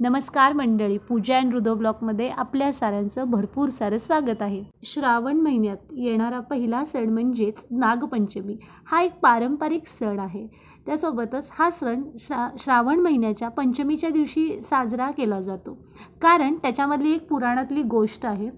नमस्कार मंडळी, पूजा अँड रुद्र ब्लॉगमध्ये आपल्या साऱ्यांचं भरपूर सारं स्वागत आहे। श्रावण महिन्यात येणारा पहिला सण म्हणजेच नागपंचमी हा एक पारंपरिक सण आहे। त्यासोबतच हा सण श्रावण महिन्याच्या पंचमीच्या दिवशी साजरा केला जातो। कारण त्याच्यामधली एक पुराणातली गोष्ट आहे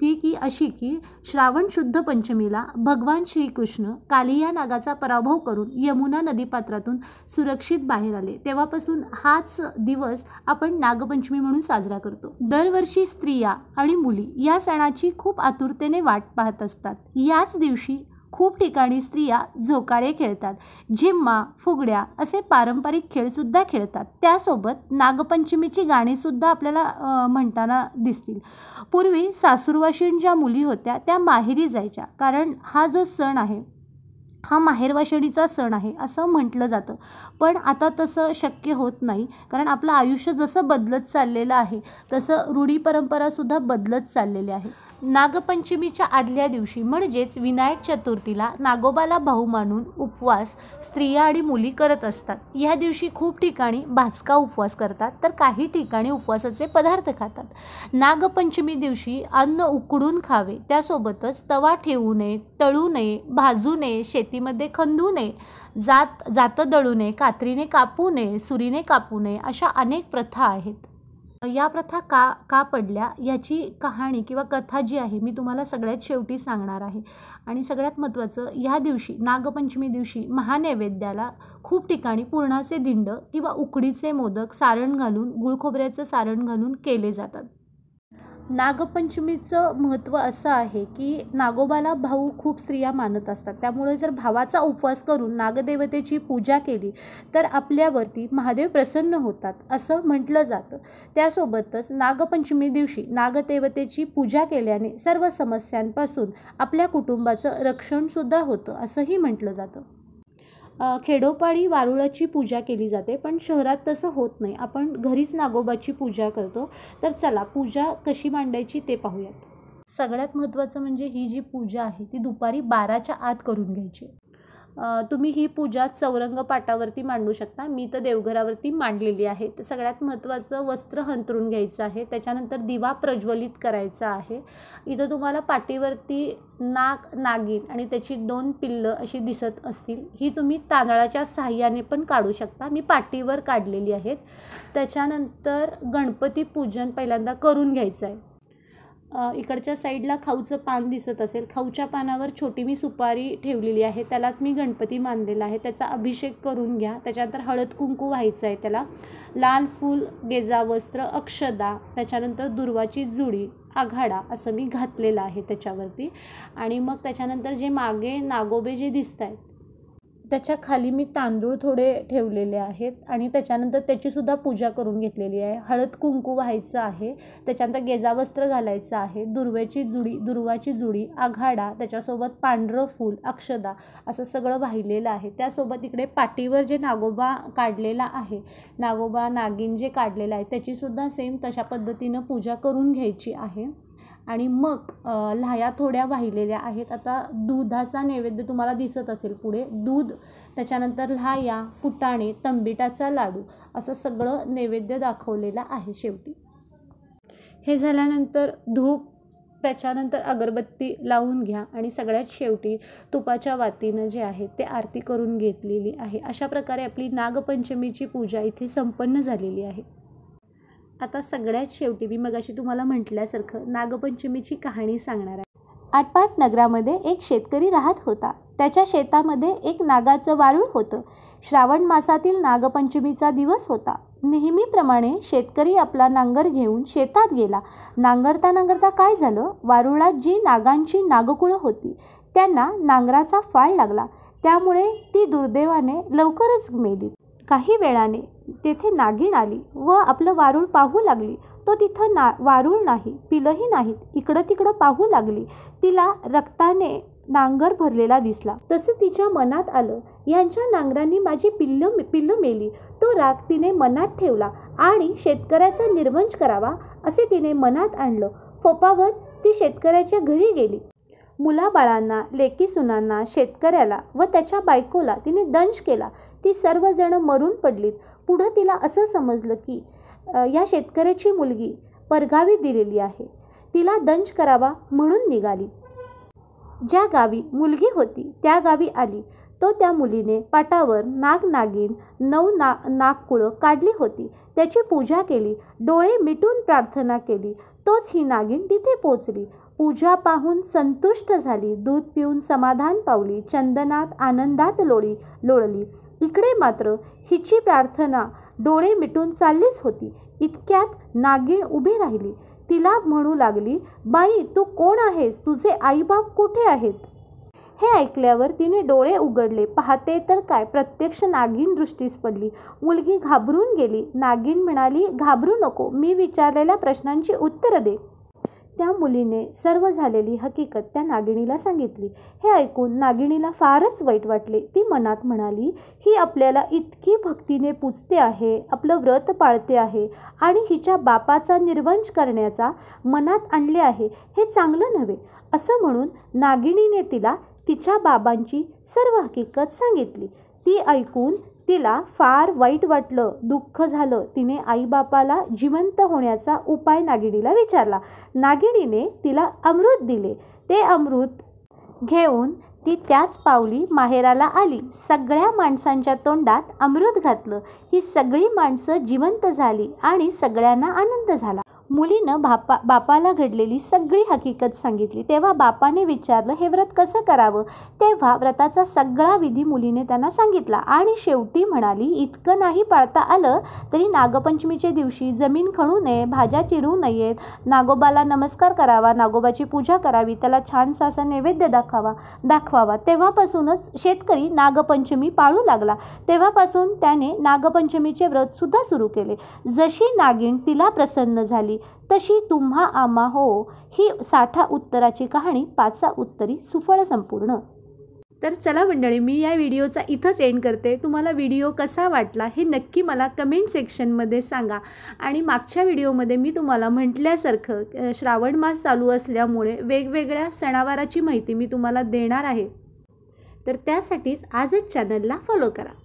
ती की अशी की श्रावण शुद्ध पंचमीला भगवान श्रीकृष्ण कालिया नागाचा पराभव करून यमुना नदीपात्रातून सुरक्षित बाहेर आले। तेव्हापासून हाच दिवस आपण नागपंचमी म्हणून साजरा करतो। दरवर्षी स्त्रिया आणि मुली या सणाची खूप आतुरतेने वाट पाहत असतात। याच दिवशी खूप ठिकाणी स्त्रिया झोकाळे खेळतात, झिम्मा, फुगड्या असे पारंपरिक खेळसुद्धा खेळतात। त्यासोबत नागपंचमीची गाणीसुद्धा आपल्याला म्हणताना दिसतील। पूर्वी सासूरवाशीण ज्या मुली होत्या त्या माहेरी जायच्या, कारण हा जो सण आहे हा माहेरवाशिणीचा सण आहे असं म्हटलं जातं। पण आता तसं शक्य होत नाही, कारण आपलं आयुष्य जसं बदलत चाललेलं आहे तसं रूढी परंपरासुद्धा बदलत चाललेली आहे। नागपंचमीच्या आदल्या दिवशी म्हणजेच विनायक चतुर्थीला नागोबाला भाऊ मानून उपवास स्त्रिया आणि मुली करत असतात। या दिवशी खूप ठिकाणी भाजका उपवास करतात, तर काही ठिकाणी उपवासाचे पदार्थ खातात। नागपंचमी दिवशी अन्न उकडून खावे, त्यासोबतच तवा ठेवू नये, तळू नये, भाजू नये, शेतीमध्ये खंदू नये, जातं दळू नये, कात्रीने कापू नये, सुरीने कापू नये, अशा अनेक प्रथा आहेत। या प्रथा का पडल्या याची कहाणी किंवा कथा जी आहे मी तुम्हाला सगळ्यात शेवटी सांगणार आहे। आणि सगळ्यात महत्त्वाचं, ह्या दिवशी नागपंचमी दिवशी महानैवेद्याला खूप ठिकाणी पुरणाचे दिंड किंवा उकडीचे मोदक सारण घालून गुळखोबऱ्याचं सारण घालून केले जातात। नागपंचमीचं महत्त्व असं आहे की नागोबाला भाऊ खूप स्त्रिया मानत असतात, त्यामुळे जर भावाचा उपवास करून नागदेवतेची पूजा केली तर आपल्यावरती महादेव प्रसन्न होतात असं म्हटलं जातं। त्यासोबतच नागपंचमी दिवशी नागदेवतेची पूजा केल्याने सर्व समस्यांपासून आपल्या कुटुंबाचं रक्षणसुद्धा होतं असंही म्हटलं जातं। खेडोपाडी वारुळाची पूजा केली जाते, पण शहरात तसं होत नाही, आपण घरीच नागोबाची पूजा करतो। तर चला पूजा कशी मांडायची ते पाहूयात। सगळ्यात महत्त्वाचं म्हणजे ही जी पूजा आहे ती दुपारी 12च्या आत करून घ्यायची। तुम्ही ही पूजा चौरंग पाटावरती मांडू शकता, मी तर देवघरावरती मांडलेली आहे। तर सगळ्यात महत्त्वाचं वस्त्र हंतरून घ्यायचं आहे, त्याच्यानंतर दिवा प्रज्वलित करायचा आहे। इथं तुम्हाला पाठीवरती नाग, नागिन आणि त्याची 2 पिल्लं अशी दिसत असतील, ही तुम्ही तांदळाच्या साहाय्याने पण काढू शकता, मी पाठीवर काढलेली आहेत। त्याच्यानंतर गणपती पूजन पहिल्यांदा करून घ्यायचं आहे। इकडच्या साईडला खाऊचं पान दिसत असेल, खाऊच्या पानावर छोटी मी सुपारी ठेवलेली आहे, त्यालाच मी गणपती मानलेला आहे। त्याचा अभिषेक करून घ्या। त्याच्यानंतर हळद कुंकू व्हायचं आहे, त्याला लाल फूल, गेजा वस्त्र, अक्षदा, त्याच्यानंतर दुर्वाची जुडी, आघाडा असं मी घातलेलं आहे त्याच्यावरती। आणि मग त्याच्यानंतर जे मागे नागोबे जे दिसत आहेत त्याच्या खाली मी तांदूळ थोडे ठेवलेले आहेत आणि त्याच्यानंतर त्याचीसुद्धा पूजा करून घेतलेली आहे। हळद कुंकू व्हायचं आहे, त्याच्यानंतर गेजावस्त्र घालायचं आहे, दुर्वाची जुडी, आघाडा, त्याच्यासोबत पांढरं फूल, अक्षदा असं सगळं वाहिलेलं आहे। त्यासोबत इकडे पाठीवर जे नागोबा काढलेला आहे, नागोबा नागिन जे काढलेलं आहे त्याचीसुद्धा सेम तशा पद्धतीनं पूजा करून घ्यायची आहे। आणि मग लाह्या थोड्या वाहिलेल्या आहेत। आता दुधाचा नैवेद्य तुम्हाला दिसत असेल पुढे, दूध, त्याच्यानंतर लाह्या, फुटाणे, तंबिटाचा लाडू असं सगळं नैवेद्य दाखवलेलं आहे शेवटी। हे झाल्यानंतर धूप, त्याच्यानंतर अगरबत्ती लावून घ्या आणि सगळ्यात शेवटी तुपाच्या वातीनं जे आहे ते आरती करून घेतलेली आहे। अशा प्रकारे आपली नागपंचमीची पूजा इथे संपन्न झालेली आहे। आता सगळ्यात शेवटी मी मगाशी तुम्हाला म्हटल्यासारखं नागपंचमीची कहाणी सांगणार आहे। आटपाट नगरामध्ये एक शेतकरी राहत होता। त्याच्या शेतामध्ये एक नागाचं वारूळ होतं। श्रावण मासातील नागपंचमीचा दिवस होता। नेहमीप्रमाणे शेतकरी आपला नांगर घेऊन शेतात गेला। नांगरता काय झालं, वारुळात जी नागांची नागकुळं होती त्यांना नांगराचा फाळ लागला, त्यामुळे ती दुर्दैवाने लवकरच मेली। काही वेळाने तेथे नागिन आली व आपलं वारूळ पाहू लागली। तो तिथं वारूळ नाही, पिलंही नाहीत, इकडं तिकडं पाहू लागली। तिला रक्ताने नांगर भरलेला दिसला। तसं तिच्या मनात आलं, यांच्या नांगरांनी माझी पिल्लं मेली। तो राग तिने मनात ठेवला आणि शेतकऱ्याचा निर्वंश करावा असे तिने मनात आणलं। फोपावत ती शेतकऱ्याच्या घरी गेली। मुलाबाळांना, लेकी सुनांना, शेतकऱ्याला व त्याच्या बायकोला तिने दंश केला। ती सर्वजण मरून पडलीत। पुढं तिला असं समजलं की या शेतकऱ्याची मुलगी परगावी दिलेली आहे, तिला दंश करावा म्हणून निघाली. ज्या गावी मुलगी होती त्या गावी आली. तो त्या मुलीने पाटावर नाग-नागिन 9 नागकुळं काढली होती. त्याची पूजा केली, डोळे मिटून प्रार्थना केली. तोच ही नागिन तिथे पोचली. पूजा पाहून संतुष्ट झाली. दूध पिऊन समाधान पावली. चंदनात आनंदात लोळली. इकडे मात्र हिची प्रार्थना डोळे मिटून चाललीच होती. इतक्यात नागिन उभी राहिली. तिला म्हणू लागली, बाई तू कोण आहेस? तुझे आईबाप कुठे आहेत? हे ऐकल्यावर तिने डोळे उघडले. पाहते तर काय, प्रत्यक्ष नागिन दृष्टीस पडली. मुलगी घाबरून गेली. नागिन म्हणाली, घाबरू नको, मी विचारलेल्या प्रश्नांची उत्तरं दे. त्या मुलीने सर्व झालेली हकीकत त्या नागिणीला सांगितली. हे ऐकून नागिणीला फारच वाईट वाटले. ती मनात म्हणाली, ही आपल्याला इतकी भक्तीने पूजते आहे, आपलं व्रत पाळते आहे आणि हिच्या बापाचा निर्वंश करण्याचा मनात आणले आहे, हे चांगलं नव्हे. असं म्हणून नागिणीने तिला तिच्या बाबांची सर्व हकीकत सांगितली. ती ऐकून तिला फार वाईट वाटलं, दुःख झालं. तिने आईबापाला जिवंत होण्याचा उपाय नागिणीला विचारला. नागिणीने तिला अमृत दिले. ते अमृत घेऊन ती त्याच पावली माहेराला आली. सगळ्या माणसांच्या तोंडात अमृत घातलं. ही सगळी माणसं जिवंत झाली आणि सगळ्यांना आनंद झाला. मुलीनं बापाला घडलेली सगळी हकीकत सांगितली. तेव्हा बापाने विचारलं, हे व्रत कसं करावं? तेव्हा व्रताचा सगळा विधी मुलीने त्यांना सांगितला आणि शेवटी म्हणाली, इतकं नाही पाळता आलं तरी नागपंचमीच्या दिवशी जमीन खणू नये, भाज्या चिरू नयेत, नागोबाला नमस्कार करावा, नागोबाची पूजा करावी, त्याला छानसा असा नैवेद्य दाखवावा. तेव्हापासूनच शेतकरी नागपंचमी पाळू लागला. तेव्हापासून त्याने नागपंचमीचे व्रतसुद्धा सुरू केले. जशी नागिण तिला प्रसन्न झाली तशी तुम्हा आम्हा हो, ही 60 उत्तराची कहाणी 5 उत्तरी सुफळ संपूर्ण. तर चला मंडळी, मी या व्हिडिओचा इथंच एंड करते. तुम्हाला व्हिडिओ कसा वाटला हे नक्की मला कमेंट सेक्शनमध्ये सांगा. आणि मागच्या व्हिडिओमध्ये मी तुम्हाला म्हटल्यासारखं श्रावण मास चालू असल्यामुळे वेगवेगळ्या सणावाराची माहिती मी तुम्हाला देणार आहे. तर त्यासाठीच आजच चॅनलला फॉलो करा.